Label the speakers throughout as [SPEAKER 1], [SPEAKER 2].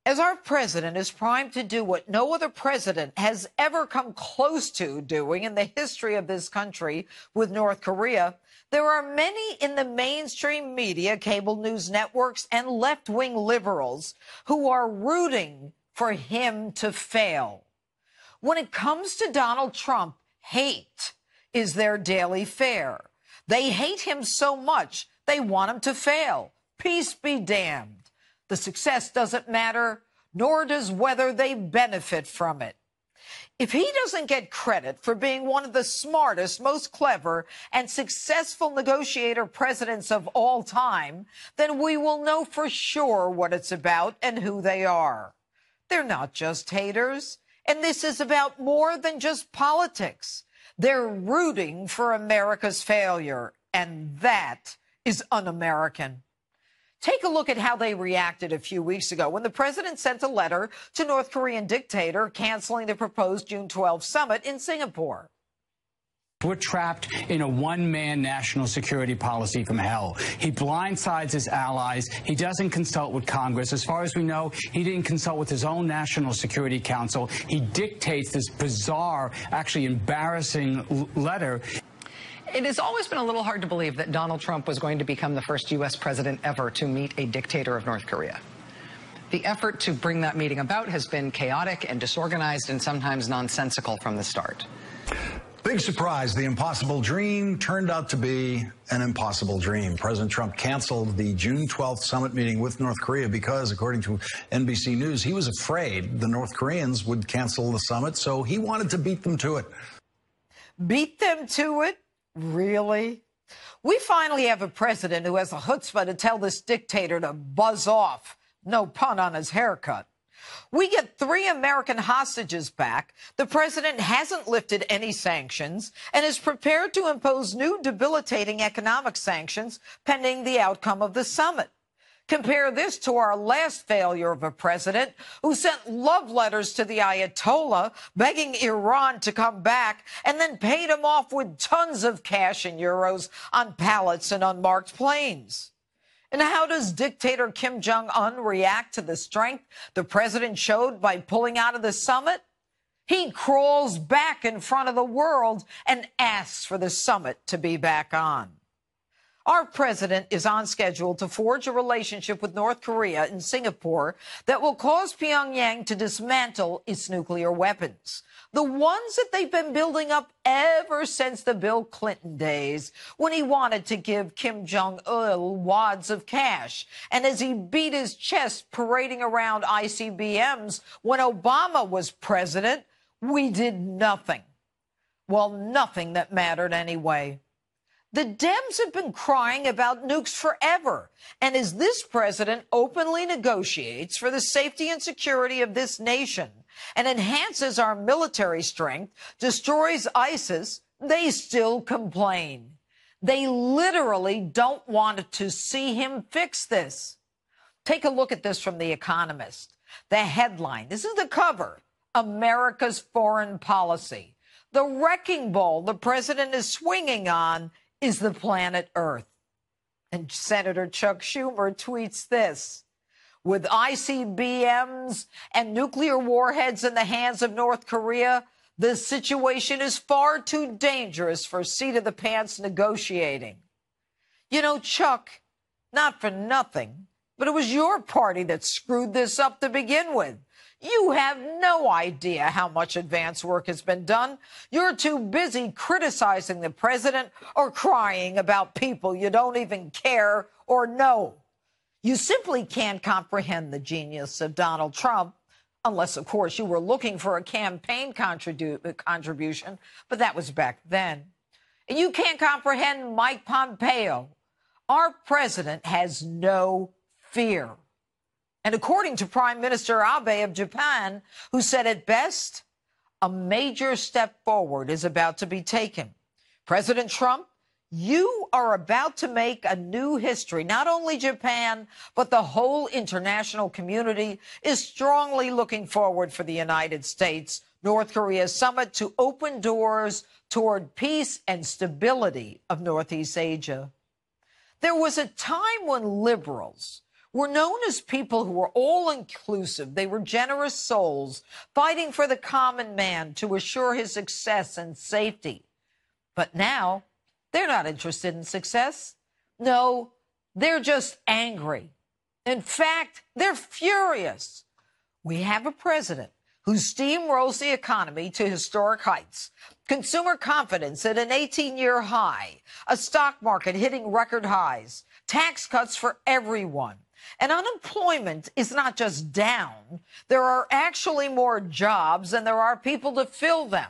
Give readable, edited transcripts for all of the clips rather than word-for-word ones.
[SPEAKER 1] As our president is primed to do what no other president has ever come close to doing in the history of this country with North Korea, there are many in the mainstream media, cable news networks, and left-wing liberals who are rooting for him to fail. When it comes to Donald Trump, hate is their daily fare. They hate him so much, they want him to fail. Peace be damned. The success doesn't matter, nor does whether they benefit from it. If he doesn't get credit for being one of the smartest, most clever, and successful negotiator presidents of all time, then we will know for sure what it's about and who they are. They're not just haters, and this is about more than just politics. They're rooting for America's failure, and that is un-American. Take a look at how they reacted a few weeks ago when the president sent a letter to North Korean dictator canceling the proposed June 12 summit in Singapore.
[SPEAKER 2] We're trapped in a one-man national security policy from hell. He blindsides his allies. He doesn't consult with Congress. As far as we know, he didn't consult with his own National Security Council. He dictates this bizarre, actually embarrassing letter.
[SPEAKER 3] It has always been a little hard to believe that Donald Trump was going to become the first U.S. president ever to meet a dictator of North Korea. The effort to bring that meeting about has been chaotic and disorganized and sometimes nonsensical from the start.
[SPEAKER 4] Big surprise. The impossible dream turned out to be an impossible dream. President Trump canceled the June 12th summit meeting with North Korea because, according to NBC News, he was afraid the North Koreans would cancel the summit, so he wanted to beat them to it.
[SPEAKER 1] Beat them to it? Really? We finally have a president who has the chutzpah to tell this dictator to buzz off. No pun on his haircut. We get 3 American hostages back. The president hasn't lifted any sanctions and is prepared to impose new debilitating economic sanctions pending the outcome of the summit. Compare this to our last failure of a president who sent love letters to the Ayatollah begging Iran to come back and then paid him off with tons of cash and euros on pallets and unmarked planes. And how does dictator Kim Jong-un react to the strength the president showed by pulling out of the summit? He crawls back in front of the world and asks for the summit to be back on. Our president is on schedule to forge a relationship with North Korea in Singapore that will cause Pyongyang to dismantle its nuclear weapons. The ones that they've been building up ever since the Bill Clinton days, when he wanted to give Kim Jong-il wads of cash, and as he beat his chest parading around ICBMs when Obama was president, we did nothing. Well, nothing that mattered anyway. The Dems have been crying about nukes forever. And as this president openly negotiates for the safety and security of this nation and enhances our military strength, destroys ISIS, they still complain. They literally don't want to see him fix this. Take a look at this from The Economist. The headline, this is the cover, America's foreign policy. The wrecking ball the president is swinging on is the planet Earth. And Senator Chuck Schumer tweets this: with ICBMs and nuclear warheads in the hands of North Korea, the situation is far too dangerous for seat-of-the-pants negotiating. You know, Chuck, not for nothing, but it was your party that screwed this up to begin with. You have no idea how much advance work has been done. You're too busy criticizing the president or crying about people you don't even care or know. You simply can't comprehend the genius of Donald Trump, unless, of course, you were looking for a campaign contribution, but that was back then. And you can't comprehend Mike Pompeo. Our president has no fear. And according to Prime Minister Abe of Japan, who said it best, a major step forward is about to be taken. President Trump, you are about to make a new history. Not only Japan, but the whole international community is strongly looking forward for the United States North Korea summit to open doors toward peace and stability of Northeast Asia. There was a time when liberals were known as people who were all-inclusive. They were generous souls fighting for the common man to assure his success and safety. But now, they're not interested in success. No, they're just angry. In fact, they're furious. We have a president who steamrolls the economy to historic heights, consumer confidence at an 18-year high, a stock market hitting record highs, tax cuts for everyone. And unemployment is not just down. There are actually more jobs than there are people to fill them.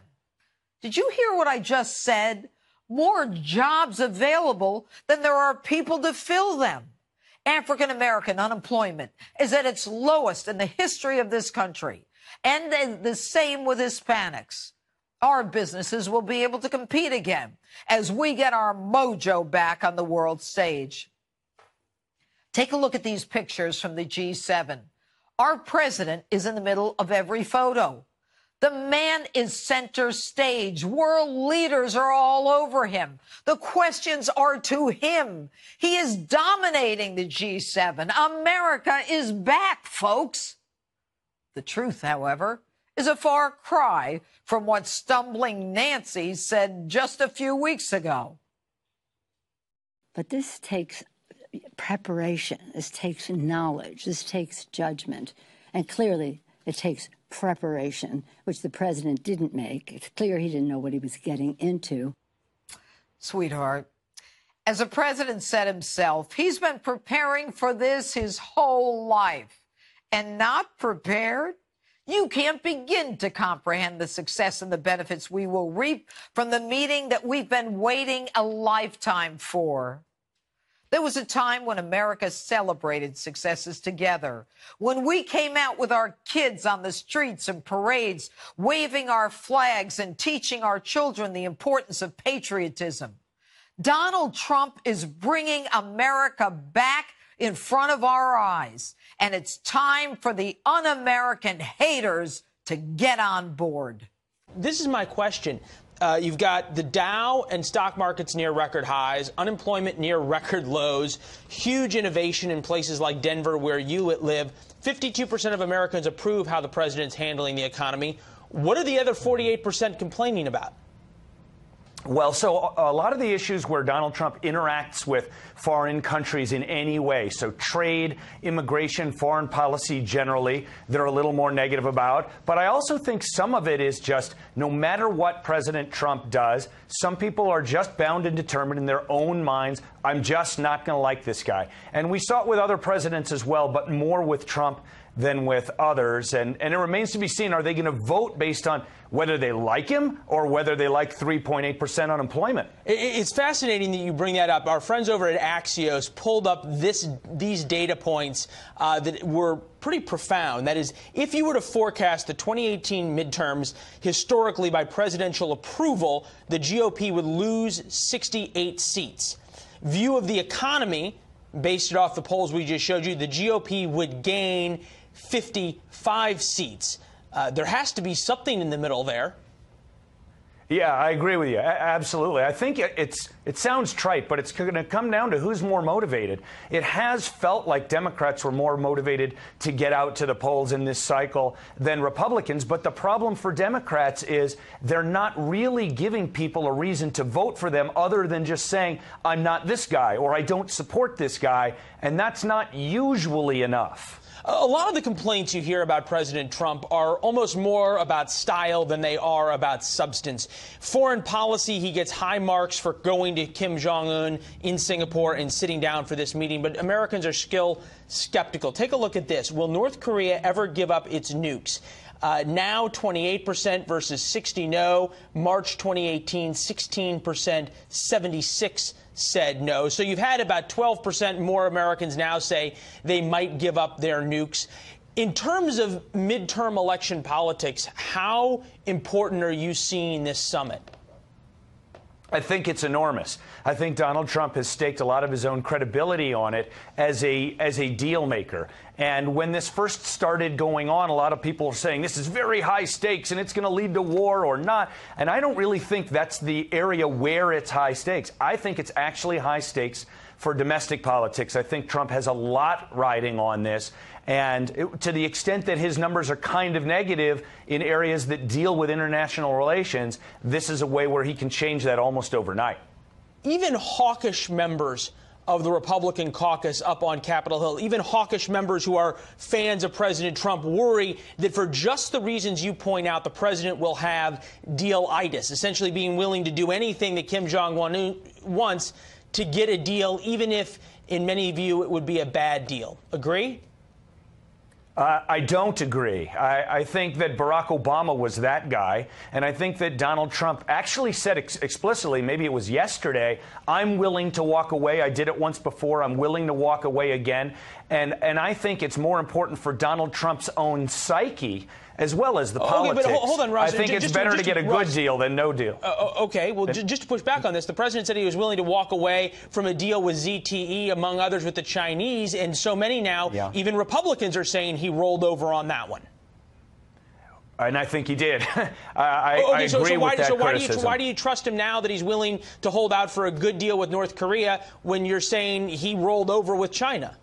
[SPEAKER 1] Did you hear what I just said? More jobs available than there are people to fill them. African-American unemployment is at its lowest in the history of this country. And the same with Hispanics. Our businesses will be able to compete again as we get our mojo back on the world stage. Take a look at these pictures from the G7. Our president is in the middle of every photo. The man is center stage. World leaders are all over him. The questions are to him. He is dominating the G7. America is back, folks. The truth, however, is a far cry from what stumbling Nancy said just a few weeks ago.
[SPEAKER 5] But this takes preparation. This takes knowledge. This takes judgment. And clearly, it takes preparation, which the president didn't make. It's clear he didn't know what he was getting into.
[SPEAKER 1] Sweetheart, as the president said himself, he's been preparing for this his whole life. And not prepared? You can't begin to comprehend the success and the benefits we will reap from the meeting that we've been waiting a lifetime for. There was a time when America celebrated successes together, when we came out with our kids on the streets and parades, waving our flags and teaching our children the importance of patriotism. Donald Trump is bringing America back in front of our eyes, and it's time for the un-American haters to get on board.
[SPEAKER 6] This is my question. You've got the Dow and stock markets near record highs, unemployment near record lows, huge innovation in places like Denver where you live. 52% of Americans approve how the president's handling the economy. What are the other 48% complaining about?
[SPEAKER 7] Well, so a lot of the issues where Donald Trump interacts with foreign countries in any way, so trade, immigration, foreign policy generally, they're a little more negative about. But I also think some of it is just no matter what President Trump does, some people are just bound and determined in their own minds, I'm just not going to like this guy. And we saw it with other presidents as well, but more with Trump than with others. And it remains to be seen, are they going to vote based on whether they like him or whether they like 3.8% unemployment?
[SPEAKER 6] It's fascinating that you bring that up. Our friends over at Axios pulled up these data points that were pretty profound. That is, if you were to forecast the 2018 midterms historically by presidential approval, the GOP would lose 68 seats. View of the economy, based it off the polls we just showed you, the GOP would gain 55 seats. There has to be something in the middle there.
[SPEAKER 7] Yeah, I agree with you. Absolutely. I think it sounds trite, but it's going to come down to who's more motivated. It has felt like Democrats were more motivated to get out to the polls in this cycle than Republicans. But the problem for Democrats is they're not really giving people a reason to vote for them other than just saying, I'm not this guy or I don't support this guy. And that's not usually enough.
[SPEAKER 6] A lot of the complaints you hear about President Trump are almost more about style than they are about substance. Foreign policy, he gets high marks for going to Kim Jong-un in Singapore and sitting down for this meeting, but Americans are still skeptical. Take a look at this. Will North Korea ever give up its nukes? Now 28% versus 60 no. March 2018, 16%, 76 said no. So you've had about 12% more Americans now say they might give up their nukes. In terms of midterm election politics, how important are you seeing this summit?
[SPEAKER 7] I think it's enormous. I think Donald Trump has staked a lot of his own credibility on it as a deal maker. And when this first started going on, a lot of people were saying this is very high stakes and it's going to lead to war or not. And I don't really think that's the area where it's high stakes. I think it's actually high stakes for domestic politics. I think Trump has a lot riding on this. And to the extent that his numbers are kind of negative in areas that deal with international relations, this is a way where he can change that almost overnight.
[SPEAKER 6] Even hawkish members of the Republican caucus up on Capitol Hill, even hawkish members who are fans of President Trump, worry that for just the reasons you point out, the president will have deal-itis, essentially being willing to do anything that Kim Jong-un wants to get a deal, even if, in many view, it would be a bad deal. Agree?
[SPEAKER 7] I don't agree. I think that Barack Obama was that guy, and I think that Donald Trump actually said explicitly, maybe it was yesterday, I'm willing to walk away. I did it once before. I'm willing to walk away again. And I think it's more important for Donald Trump's own psyche as well as the politics.
[SPEAKER 6] But hold on, Ross.
[SPEAKER 7] I think it's better to get a good deal than no deal.
[SPEAKER 6] Okay, well, just to push back on this, the president said he was willing to walk away from a deal with ZTE, among others, with the Chinese, and so many now, even Republicans are saying he rolled over on that one.
[SPEAKER 7] And I think he did. I agree with that criticism.
[SPEAKER 6] Why do you trust him now that he's willing to hold out for a good deal with North Korea when you're saying he rolled over with China?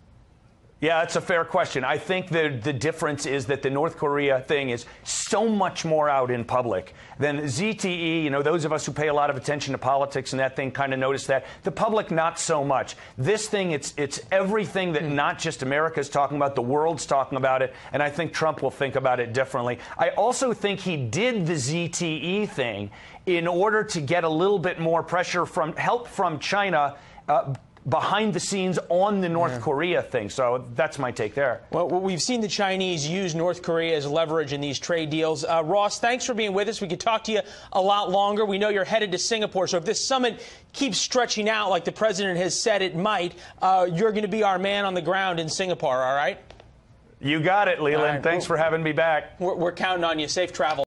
[SPEAKER 7] Yeah, that's a fair question. I think the difference is that the North Korea thing is so much more out in public than ZTE. You know, those of us who pay a lot of attention to politics and that thing kind of notice that. The public, not so much. This thing, it's everything that not just America's talking about, the world's talking about it, and I think Trump will think about it differently. I also think he did the ZTE thing in order to get a little bit more pressure help from China behind the scenes on the North Korea thing. So that's my take there.
[SPEAKER 6] Well, we've seen the Chinese use North Korea as leverage in these trade deals. Ross, thanks for being with us. We could talk to you a lot longer. We know you're headed to Singapore. So if this summit keeps stretching out like the president has said it might, you're going to be our man on the ground in Singapore, all right?
[SPEAKER 7] You got it, Leland. Thanks for having me back.
[SPEAKER 6] We're counting on you. Safe travel.